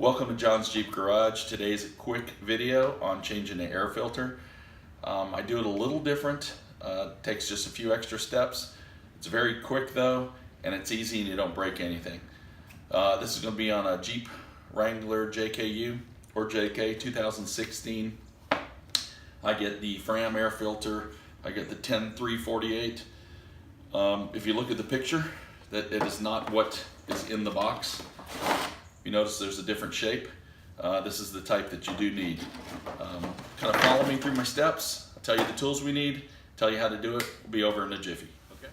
Welcome to John's Jeep Garage. Today's a quick video on changing the air filter. I do it a little different. Takes just a few extra steps. It's very quick though, and it's easy and you don't break anything. This is going to be on a Jeep Wrangler JKU or JK 2016. I get the Fram air filter. I get the 10348. If you look at the picture, that it is not what is in the box. You notice there's a different shape. This is the type that you do need. Kind of follow me through my steps. I'll tell you the tools we need, tell you how to do it. We'll be over in a jiffy. Okay.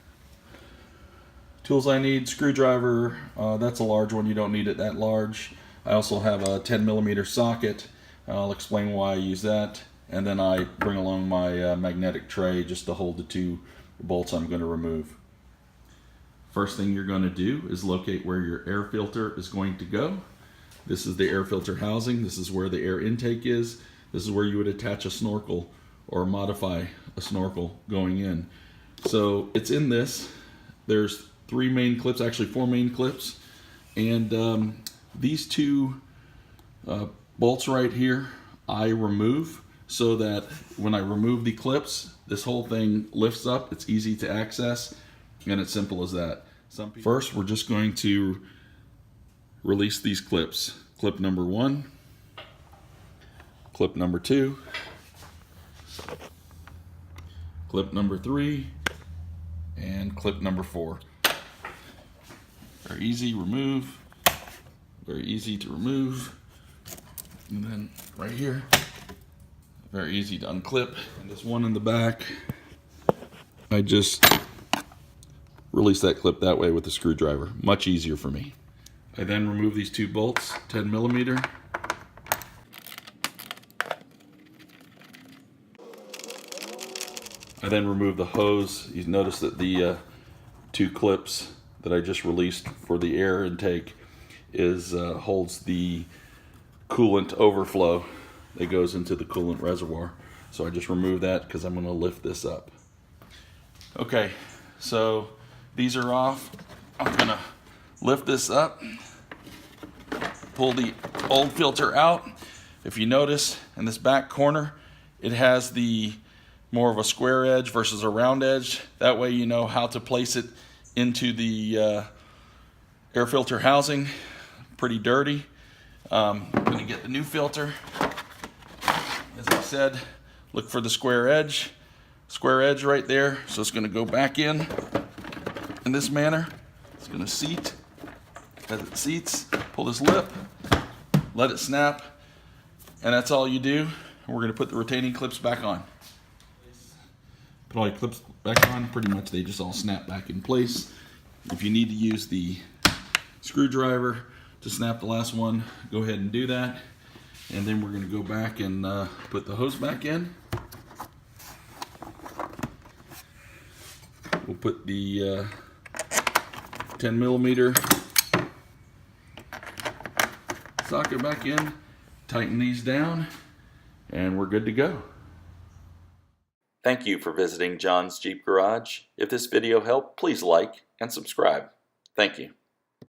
Tools I need: screwdriver. That's a large one. You don't need it that large. I also have a 10mm socket. I'll explain why I use that. And then I bring along my magnetic tray just to hold the two bolts I'm going to remove. First thing you're going to do is locate where your air filter is going to go. This is the air filter housing. This is where the air intake is. This is where you would attach a snorkel or modify a snorkel going in. So it's in this. There's three main clips, actually four main clips. And these two bolts right here, I remove so that when I remove the clips, this whole thing lifts up. It's easy to access. And it's simple as that. First, we're just going to release these clips. Clip number 1, clip number 2, clip number 3, and clip number 4. Very easy, remove. Very easy to remove. And then right here, very easy to unclip. And this one in the back, I just release that clip that way with the screwdriver. Much easier for me. I then remove these two bolts, 10mm. I then remove the hose. You notice that the two clips that I just released for the air intake holds the coolant overflow that goes into the coolant reservoir. So I just remove that because I'm going to lift this up. Okay, so these are off. I'm gonna lift this up, pull the old filter out. If you notice in this back corner, it has the more of a square edge versus a round edge. That way you know how to place it into the air filter housing. Pretty dirty. I'm gonna get the new filter. As I said, look for the square edge right there. So it's gonna go back in this manner. It's going to seat. As it seats, pull this lip, let it snap, and that's all you do. And we're going to put the retaining clips back on. Put all your clips back on. Pretty much they just all snap back in place. If you need to use the screwdriver to snap the last one, go ahead and do that. And then we're going to go back and put the hose back in. We'll put the 10mm socket back in, tighten these down, and we're good to go. Thank you for visiting John's Jeep Garage. If this video helped, please like and subscribe. Thank you.